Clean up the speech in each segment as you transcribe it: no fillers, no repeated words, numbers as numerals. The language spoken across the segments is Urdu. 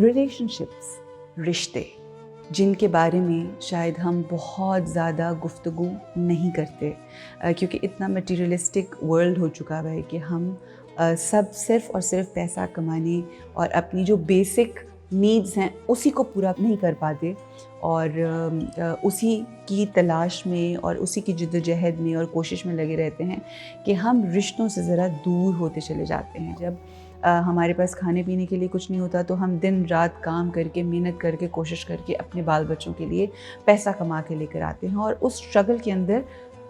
ریلیشنشپس، رشتے، جن کے بارے میں شاید ہم بہت زیادہ گفتگو نہیں کرتے کیونکہ اتنا مٹیریلسٹک ورلڈ ہو چکا ہے کہ ہم سب صرف اور صرف پیسہ کمانے اور اپنی جو بیسک نیڈز ہیں اسی کو پورا نہیں کر پاتے، اور اسی کی تلاش میں اور اسی کی جد و جہد میں اور کوشش میں لگے رہتے ہیں کہ ہم رشتوں سے ذرا دور ہوتے چلے جاتے ہیں۔ جب ہمارے پاس کھانے پینے کے لیے کچھ نہیں ہوتا تو ہم دن رات کام کر کے، محنت کر کے، کوشش کر کے اپنے بال بچوں کے لیے پیسہ کما کے لے کر آتے ہیں، اور اس اسٹرگل کے اندر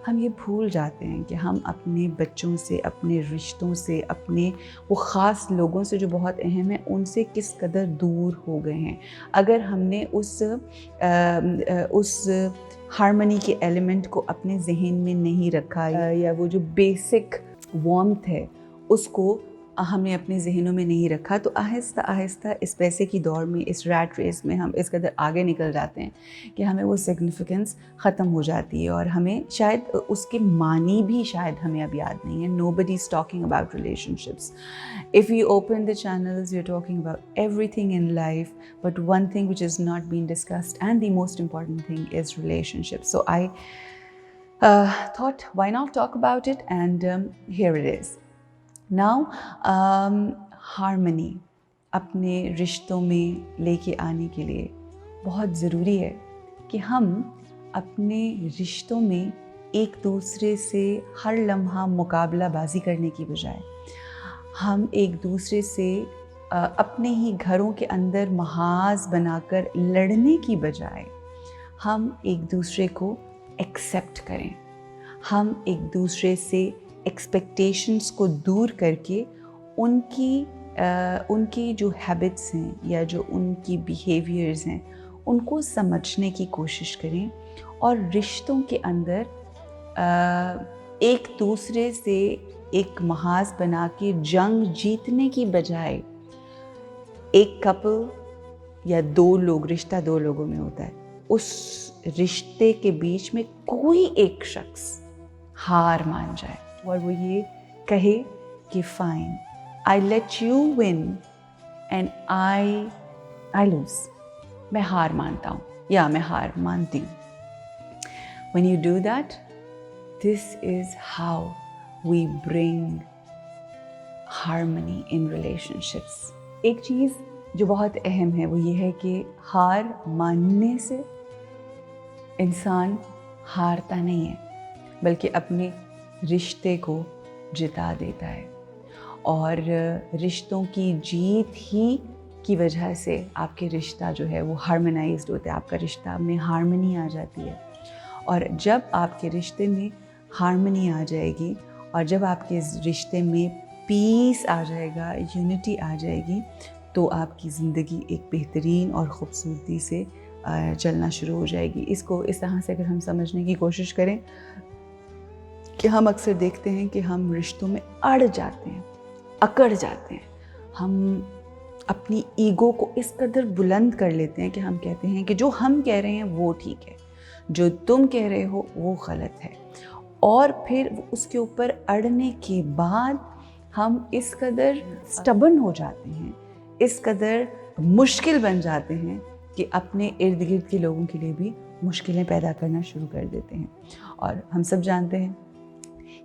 ہم یہ بھول جاتے ہیں کہ ہم اپنے بچوں سے، اپنے رشتوں سے، اپنے وہ خاص لوگوں سے جو بہت اہم ہیں ان سے کس قدر دور ہو گئے ہیں۔ اگر ہم نے اس ہارمنی کے ایلیمنٹ کو اپنے ذہن میں نہیں رکھا، یا وہ جو بیسک وارمتھ ہے اس کو ہم نے اپنے ذہنوں میں نہیں رکھا، تو آہستہ آہستہ اس پیسے کی دوڑ میں، اس ریٹ ریس میں ہم اس قدر آگے نکل جاتے ہیں کہ ہمیں وہ سگنیفیکنس ختم ہو جاتی ہے، اور ہمیں شاید اس کے معنی بھی شاید ہمیں اب یاد نہیں ہے۔ Nobody is talking about relationships. If you open the channels, you're talking about everything in life, but one thing which is not being discussed, and the most important thing, is relationships. So I thought, why not talk about it? And here it is. Now harmony اپنے رشتوں میں لے کے آنے کے لیے بہت ضروری ہے کہ ہم اپنے رشتوں میں ایک دوسرے سے ہر لمحہ مقابلہ بازی کرنے کی بجائے، ہم ایک دوسرے سے اپنے ہی گھروں کے اندر محاذ بنا کر لڑنے کی بجائے ہم ایک دوسرے کو ایکسیپٹ کریں، ہم ایک دوسرے سے ایکسپیکٹیشنس کو دور کر کے ان کی جو ہیبٹس ہیں یا جو ان کی بیہیویئرز ہیں ان کو سمجھنے کی کوشش کریں، اور رشتوں کے اندر ایک دوسرے سے ایک محاذ بنا کے جنگ جیتنے کی بجائے، ایک کپل یا دو لوگ، رشتہ دو لوگوں میں ہوتا ہے، اس رشتے کے بیچ میں کوئی ایک شخص ہار مان جائے اور وہ یہ کہے کہ fine, I let you win and I lose, میں ہار مانتا ہوں یا میں ہار مانتی ہوں۔ When you do that, this is how we bring harmony in relationships. ایک چیز جو بہت اہم ہے وہ یہ ہے کہ ہار ماننے سے انسان ہارتا نہیں ہے بلکہ اپنے رشتے کو جتا دیتا ہے، اور رشتوں کی جیت ہی کی وجہ سے آپ کے رشتہ جو ہے وہ ہارمنائزڈ ہوتا ہے، آپ کا رشتہ میں ہارمنی آ جاتی ہے، اور جب آپ کے رشتے میں ہارمنی آ جائے گی اور جب آپ کے رشتے میں پیس آ جائے گا، یونٹی آ جائے گی، تو آپ کی زندگی ایک بہترین اور خوبصورتی سے چلنا شروع ہو جائے گی۔ اس کو اس طرح سے اگر ہم سمجھنے کی کوشش کریں کہ ہم اکثر دیکھتے ہیں کہ ہم رشتوں میں اڑ جاتے ہیں، اکڑ جاتے ہیں، ہم اپنی ایگو کو اس قدر بلند کر لیتے ہیں کہ ہم کہتے ہیں کہ جو ہم کہہ رہے ہیں وہ ٹھیک ہے، جو تم کہہ رہے ہو وہ غلط ہے، اور پھر اس کے اوپر اڑنے کے بعد ہم اس قدر سٹبن ہو جاتے ہیں، اس قدر مشکل بن جاتے ہیں کہ اپنے ارد گرد کے لوگوں کے لیے بھی مشکلیں پیدا کرنا شروع کر دیتے ہیں۔ اور ہم سب جانتے ہیں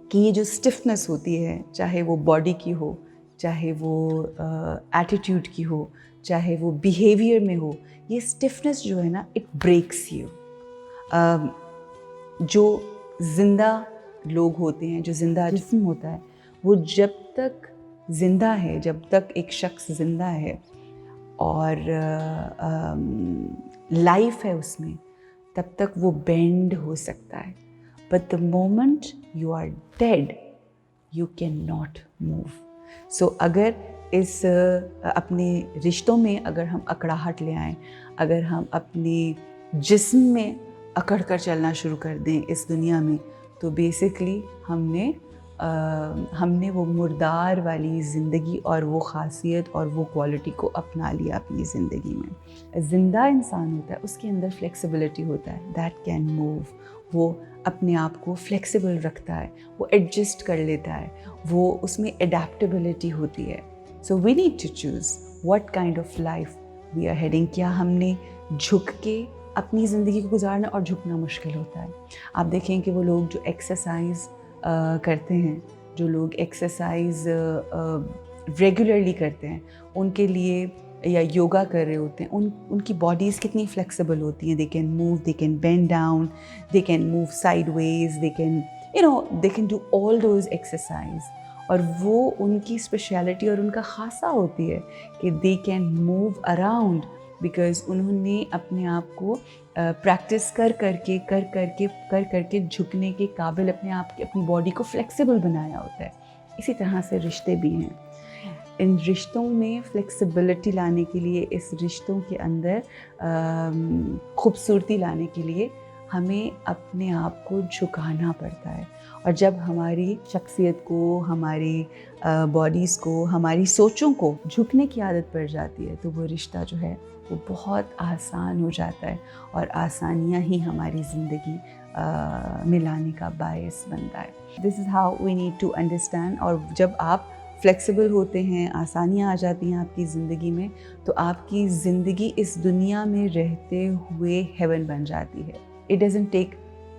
کہ یہ جو اسٹفنس ہوتی ہے، چاہے وہ باڈی کی ہو، چاہے وہ ایٹیٹیوڈ کی ہو، چاہے وہ بیہیویئر میں ہو، یہ اسٹفنس جو ہے نا، اٹ بریکس یو۔ جو زندہ لوگ ہوتے ہیں، جو زندہ جسم ہوتا ہے، وہ جب تک زندہ ہے، جب تک ایک شخص زندہ ہے اور لائف ہے اس میں، تب تک وہ بینڈ ہو سکتا ہے، but the moment you are dead, you cannot move. So اگر اس اپنے رشتوں میں اگر ہم اکڑاہٹ لے آئیں، اگر ہم اپنے جسم میں اکڑ کر چلنا شروع کر دیں اس دنیا میں، تو بیسکلی ہم نے وہ مردار والی زندگی اور وہ خاصیت اور وہ کوالٹی کو اپنا لیا اپنی زندگی میں۔ زندہ انسان ہوتا ہے، اس کے اندر فلیکسیبلٹی ہوتا ہے، دیٹ کین موو، وہ اپنے آپ کو فلیکسیبل رکھتا ہے، وہ ایڈجسٹ کر لیتا ہے، وہ اس میں اڈیپٹیبلٹی ہوتی ہے۔ So we need to choose what kind of life we are heading. کیا ہم نے جھک کے اپنی زندگی کو گزارنا، اور جھکنا مشکل ہوتا ہے. آپ دیکھیں کہ وہ لوگ جو ایکسرسائز کرتے ہیں، جو لوگ ایکسرسائز ریگولرلی کرتے ہیں، ان کے لیے یا یوگا کر رہے ہوتے ہیں، ان کی باڈیز کتنی فلیکسیبل ہوتی ہیں. They can move, they can bend down, they can move sideways, they can they can do all those exercise. اور وہ ان کی اسپیشلٹی اور ان کا خاصہ ہوتی ہے کہ دے کین موو اراؤنڈ، بیکاز انہوں نے اپنے آپ کو پریکٹس کر کے جھکنے کے قابل اپنے آپ کی اپنی باڈی کو فلیکسیبل بنایا ہوتا ہے. اسی طرح سے رشتے بھی ہیں. ان رشتوں میں فلیکسیبلٹی لانے کے لیے، اس رشتوں کے اندر خوبصورتی لانے کے لیے ہمیں اپنے آپ کو جھکانا پڑتا ہے. اور جب ہماری شخصیت کو، ہماری باڈیز کو، ہماری سوچوں کو جھکنے کی عادت پڑ جاتی ہے تو وہ رشتہ جو ہے وہ بہت آسان ہو جاتا ہے، اور آسانیاں ہی ہماری زندگی میں لانے کا باعث بنتا ہے. This is how we need to understand. اور جب آپ فلیکسیبل ہوتے ہیں، آسانیاں آ جاتی ہیں آپ کی زندگی میں، تو آپ کی زندگی اس دنیا میں رہتے ہوئے ہیون بن جاتی ہے. It doesn't take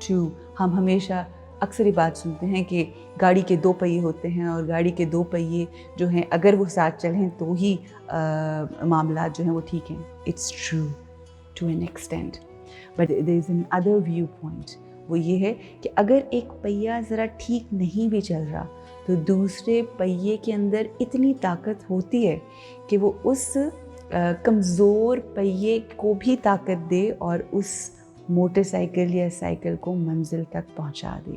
to. ہم ہمیشہ اکثر یہ بات سنتے ہیں کہ گاڑی کے 2 پہیے ہوتے ہیں، اور گاڑی کے 2 پہیے جو ہیں اگر وہ ساتھ چلیں تو ہی معاملات جو ہیں وہ ٹھیک ہیں. It's true to an extent, but there is an other view point. وہ یہ ہے کہ اگر ایک پہیہ ذرا ٹھیک نہیں بھی چل رہا تو دوسرے پہیے کے اندر اتنی طاقت ہوتی ہے کہ وہ اس کمزور پہیے کو بھی طاقت دے اور اس موٹر سائیکل یا سائیکل کو منزل تک پہنچا دے.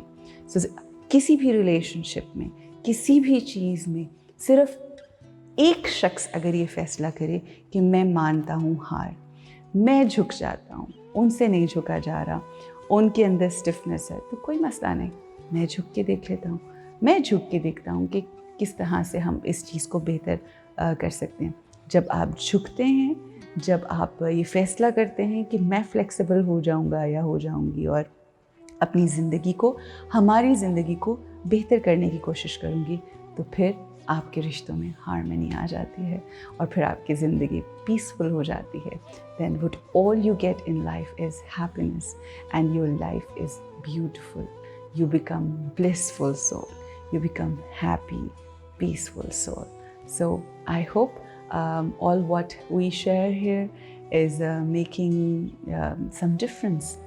کسی بھی ریلیشن شپ میں، کسی بھی چیز میں، صرف ایک شخص اگر یہ فیصلہ کرے کہ میں مانتا ہوں ہار، میں جھک جاتا ہوں، ان سے نہیں جھکا جا رہا، ان کے اندر اسٹفنس ہے، تو کوئی مسئلہ نہیں، میں جھک کے دیکھ لیتا ہوں، میں جھک کے دیکھتا ہوں کہ کس طرح سے ہم اس چیز کو بہتر کر سکتے ہیں. جب آپ جھکتے ہیں، جب آپ یہ فیصلہ کرتے ہیں کہ میں فلیکسیبل ہو جاؤں گا یا ہو جاؤں گی، اور اپنی زندگی کو، ہماری زندگی کو بہتر کرنے کی کوشش کروں گی، تو پھر آپ کے رشتوں میں ہارمنی آ جاتی ہے، اور پھر آپ کی زندگی پیسفل ہو جاتی ہے. Then what all you get in life is happiness, and your life is beautiful. You become blissful soul, you become happy, peaceful soul. So I hope all what we share here is making some difference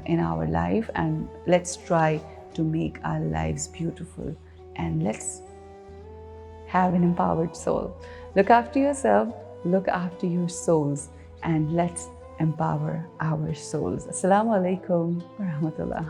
in our life, and let's try to make our lives beautiful, and let's have an empowered soul. Look after yourself, look after your souls, and let's empower our souls. Assalamu alaikum wa rahmatullah.